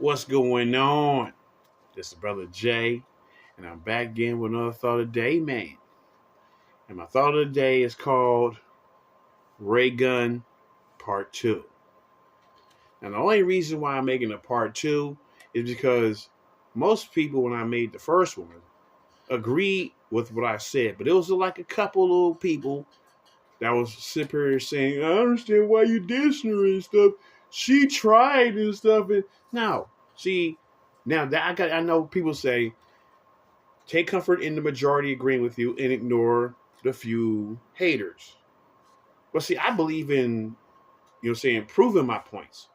What's going on? This is Brother Jay, and I'm back again with another thought of the day, man. And my thought of the day is called Raygun Part 2. And the only reason why I'm making a part 2 is because most people, when I made the first one, agreed with what I said. But it was like a couple little people that was sitting here saying, I understand why you dissing her and stuff. She tried and stuff. And no, see, now that I know people say, take comfort in the majority agreeing with you and ignore the few haters. But see, I believe in, proving my points.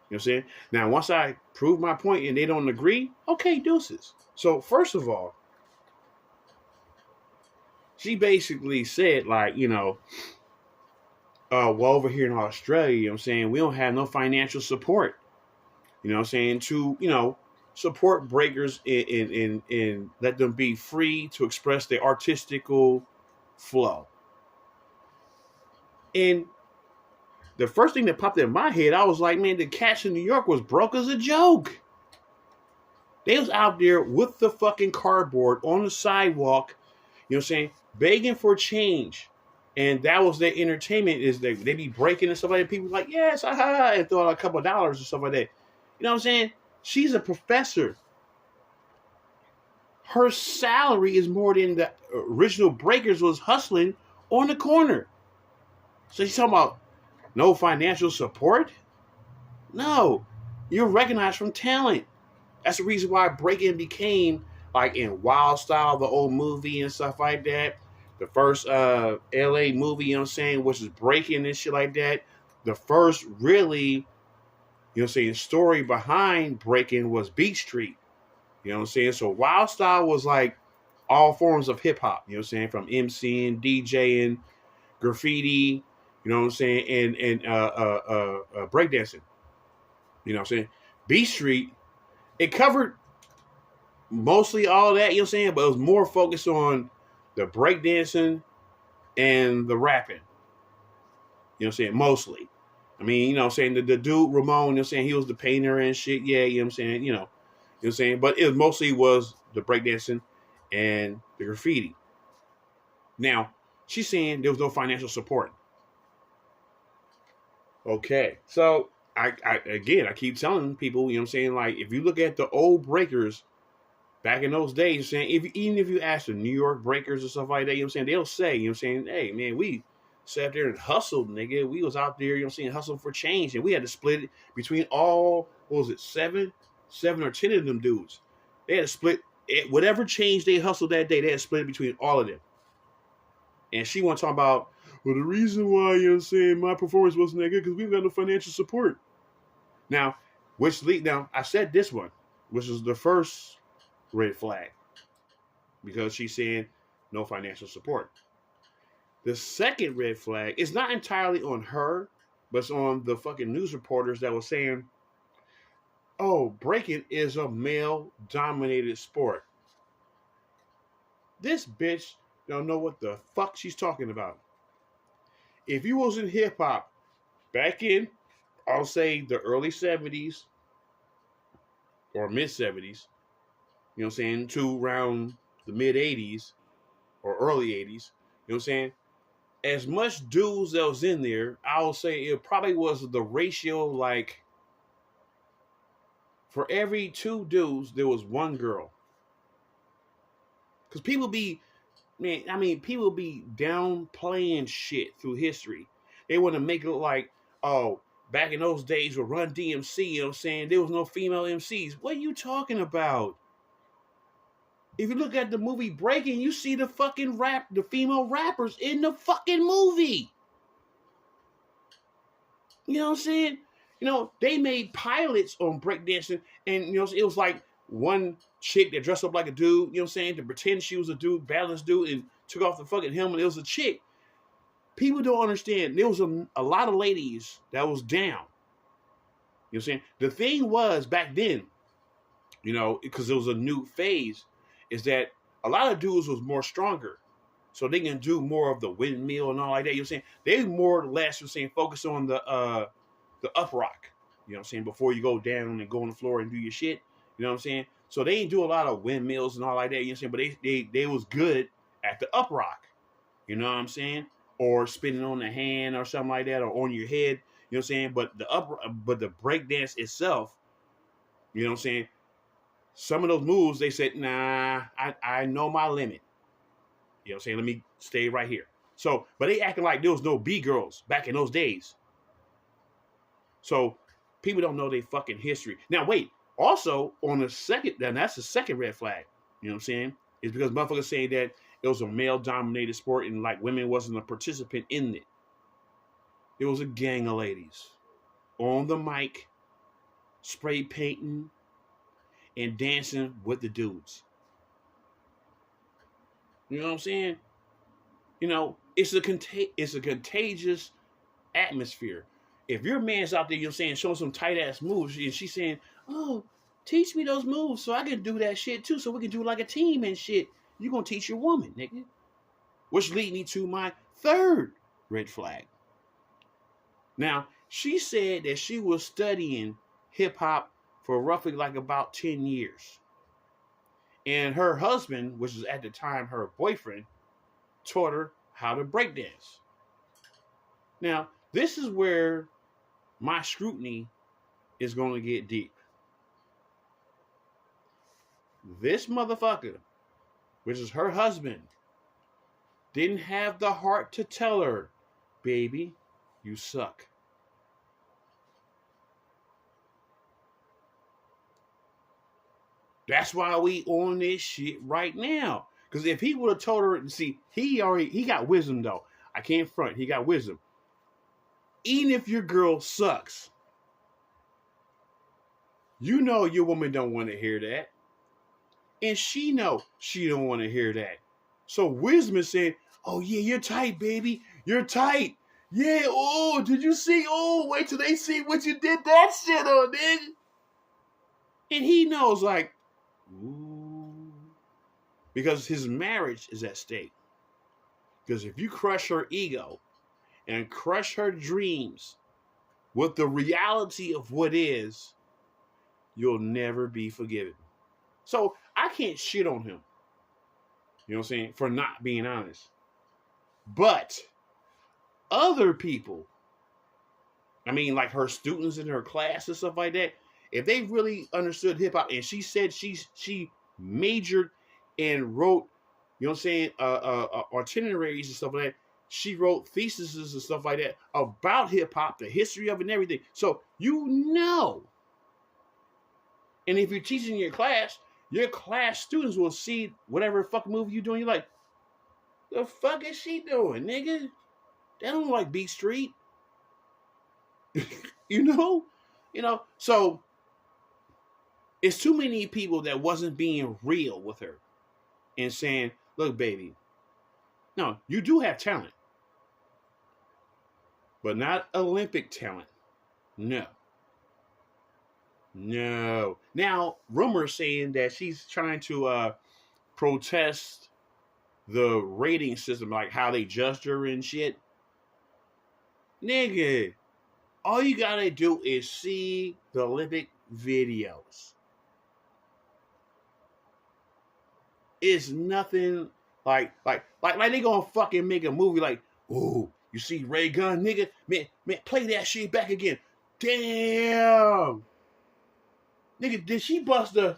You know what I'm saying? Now, once I prove my point and they don't agree, okay, deuces. So, first of all, she basically said, well, over here in Australia, you know what I'm saying, we don't have no financial support, you know what I'm saying, to, support breakers and let them be free to express their artistical flow. And the first thing that popped in my head, I was like, man, the cats in New York was broke as a joke. They was out there with the fucking cardboard on the sidewalk, you know what I'm saying, begging for change. And that was their entertainment, is they be breaking and stuff like that. People like, yes, aha, and throw out a couple of dollars or stuff like that. You know what I'm saying? She's a professor. Her salary is more than the original breakers was hustling on the corner. So she's talking about no financial support? No. You're recognized from talent. That's the reason why breaking became like in Wild Style, the old movie and stuff like that. The first LA movie, you know what I'm saying, which is breaking and shit like that. The first really, you know what I'm saying, story behind breaking was Beat Street. You know what I'm saying? So Wild Style was like all forms of hip hop, you know what I'm saying, from MCing, DJing, graffiti, you know what I'm saying, and breakdancing. You know what I'm saying? Beat Street, it covered mostly all that, you know what I'm saying, but it was more focused on the breakdancing and the rapping. You know what I'm saying? Mostly. I mean, you know what I'm saying, the dude Ramon, you know what I'm saying, he was the painter and shit, yeah, you know what I'm saying, you know what I'm saying? But it mostly was the breakdancing and the graffiti. Now, she's saying there was no financial support. Okay. So I keep telling people, you know what I'm saying, like, if you look at the old breakers back in those days, saying even if you ask the New York breakers or stuff like that, you know what I'm saying, they'll say, you know what I'm saying, hey man, we sat there and hustled, nigga. We was out there, you know what I'm saying, hustling for change, and we had to split it between all, what was it, seven or 10 of them dudes. They had to split it, whatever change they hustled that day, they had to split it between all of them. And she want to talk about, well, the reason why, you know what I'm saying, my performance wasn't that good because we got no financial support. Now, I said this one, which is the first red flag, because she's saying no financial support. The second red flag is not entirely on her, but it's on the fucking news reporters that were saying, oh, breaking is a male-dominated sport. This bitch don't know what the fuck she's talking about. If you was in hip-hop back in, I'll say, the early 70s or mid-70s, you know what I'm saying, to around the mid-80s or early 80s, you know what I'm saying, as much dudes that was in there, I will say it probably was the ratio, like, for every 2 dudes, there was 1 girl. Because people be downplaying shit through history. They want to make it look like, oh, back in those days with Run DMC, you know what I'm saying, there was no female MCs. What are you talking about? If you look at the movie Breaking, you see the female rappers in the fucking movie. You know what I'm saying? You know, they made pilots on breakdancing, and, you know, it was like one chick that dressed up like a dude, you know what I'm saying, to pretend she was a dude, balanced dude, and took off the fucking helmet. It was a chick. People don't understand. There was a lot of ladies that was down. You know what I'm saying? The thing was, back then, you know, because it was a new phase, is that a lot of dudes was more stronger. So they can do more of the windmill and all like that. You know what I'm saying? They more or less, you know what I'm saying, focus on the up rock. You know You know what I'm saying? Before you go down and go on the floor and do your shit. You know what I'm saying? So they ain't do a lot of windmills and all like that. You know what I'm saying? But they was good at the up rock. You know what I'm saying? Or spinning on the hand or something like that, or on your head. You know what I'm saying? But the break dance itself, you know what I'm saying? Some of those moves, they said, nah, I know my limit. You know what I'm saying? Let me stay right here. So, but they acting like there was no B-girls back in those days. So people don't know their fucking history. Now, wait. Also, on the second, then that's the second red flag. You know what I'm saying? It's because motherfuckers saying that it was a male-dominated sport and like women wasn't a participant in it. It was a gang of ladies on the mic, spray painting and dancing with the dudes. You know what I'm saying? You know, it's a contagious atmosphere. If your man's out there, you know what I'm saying, showing some tight ass moves, and she's saying, "Oh, teach me those moves so I can do that shit too, so we can do like a team and shit." You're gonna teach your woman, nigga. Which lead me to my third red flag. Now, she said that she was studying hip hop for roughly like about 10 years. And her husband, which was at the time her boyfriend, taught her how to break dance. Now, this is where my scrutiny is going to get deep. This motherfucker, which is her husband, didn't have the heart to tell her, baby, you suck. That's why we on this shit right now. Because if he would have told her, see, he got wisdom though. I can't front. He got wisdom. Even if your girl sucks, you know your woman don't want to hear that. And she know she don't want to hear that. So wisdom is saying, oh yeah, you're tight, baby. You're tight. Yeah, oh, did you see? Oh, wait till they see what you did that shit on, nigga. And he knows, like, ooh. Because his marriage is at stake. Because if you crush her ego and crush her dreams with the reality of what is, you'll never be forgiven. So I can't shit on him, you know what I'm saying, for not being honest. But other people, I mean, like her students in her class and stuff like that, if they really understood hip hop, and she said she majored and wrote, you know what I'm saying, itineraries and stuff like that. She wrote theses and stuff like that about hip hop, the history of it and everything. So you know. And if you're teaching your class students will see whatever fucking movie you're doing. You're like, the fuck is she doing, nigga? They don't like Beat Street. you know? So it's too many people that wasn't being real with her and saying, look, baby, no, you do have talent, but not Olympic talent. No. Now, rumors saying that she's trying to protest the rating system, like how they judged her and shit. Nigga, all you gotta do is see the Olympic videos. It's nothing like they gonna fucking make a movie like, oh, you see Raygun, nigga? Man, play that shit back again. Damn. Nigga, did she bust did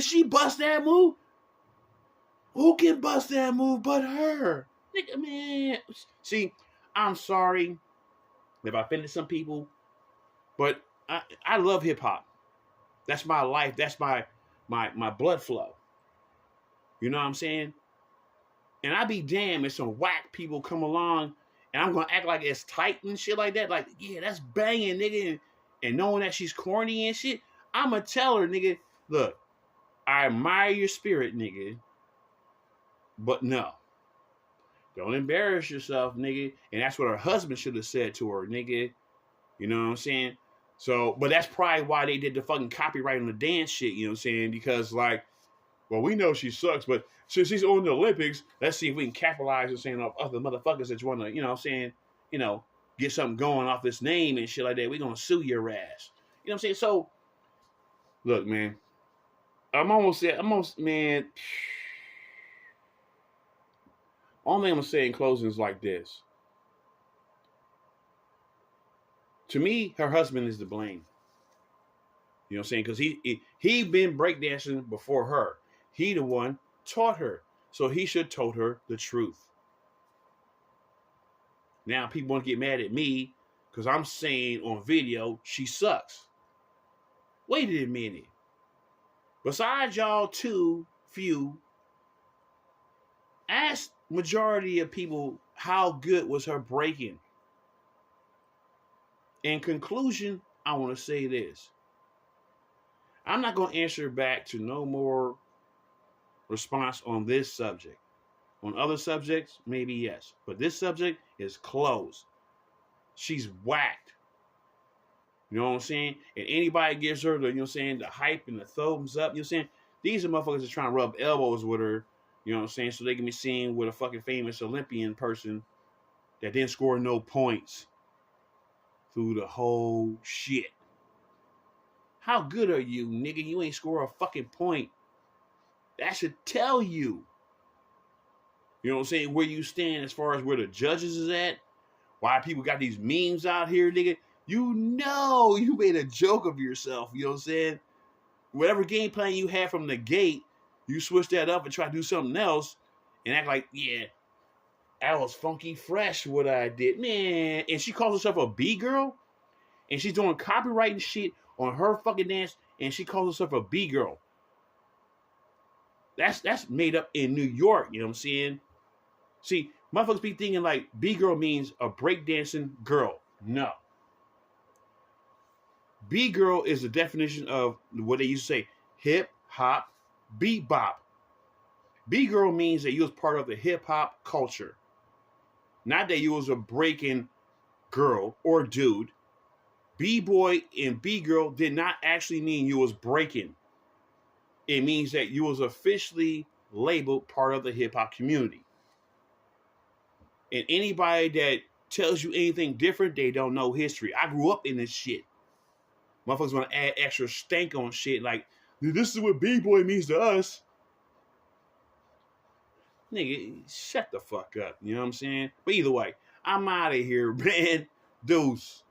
she bust that move? Who can bust that move but her? Nigga, man. See, I'm sorry if I offended some people, but I love hip hop. That's my life. That's my blood flow. You know what I'm saying? And I be damned if some whack people come along and I'm gonna act like it's tight and shit like that. Like, yeah, that's banging, nigga. And knowing that she's corny and shit, I'ma tell her, nigga, look, I admire your spirit, nigga. But no. Don't embarrass yourself, nigga. And that's what her husband should have said to her, nigga. You know what I'm saying? So, but that's probably why they did the fucking copyright on the dance shit, you know what I'm saying? Because, like, well, we know she sucks, but since she's on the Olympics, let's see if we can capitalize on saying other motherfuckers that you want to, you know what I'm saying, get something going off this name and shit like that, we're gonna sue your ass. You know what I'm saying? So look, man, man. Only thing I'm gonna say in closing is like this. To me, her husband is to blame. You know what I'm saying? Because he been breakdancing before her. He the one taught her. So he should told her the truth. Now people want to get mad at me because I'm saying on video she sucks. Wait a minute. Besides y'all too few, ask majority of people how good was her breaking. In conclusion, I want to say this. I'm not going to answer back to no more response on this subject. On other subjects, maybe yes. But this subject is closed. She's whacked. You know what I'm saying? And anybody gives her the, you know what I'm saying, the hype and the thumbs up, you know what I'm saying? These are motherfuckers that trying to rub elbows with her, you know what I'm saying, so they can be seen with a fucking famous Olympian person that didn't score no points through the whole shit. How good are you, nigga? You ain't score a fucking point. That should tell you. You know what I'm saying? Where you stand as far as where the judges is at. Why people got these memes out here, nigga. You know you made a joke of yourself. You know what I'm saying? Whatever game plan you had from the gate, you switch that up and try to do something else and act like, yeah, that was funky fresh what I did. Man, and she calls herself a B-girl? And she's doing copyright and shit on her fucking dance, and she calls herself a B-girl. That's made up in New York, you know what I'm saying? See, motherfuckers be thinking like B-girl means a breakdancing girl. No. B-girl is the definition of what they used to say, hip hop bebop. B-girl means that you was part of the hip hop culture. Not that you was a breaking girl or dude. B-boy and B-girl did not actually mean you was breaking. It means that you was officially labeled part of the hip hop community. And anybody that tells you anything different, they don't know history. I grew up in this shit. Motherfuckers want to add extra stank on shit like, this is what B-boy means to us. Nigga, shut the fuck up. You know what I'm saying? But either way, I'm out of here, man. Deuce.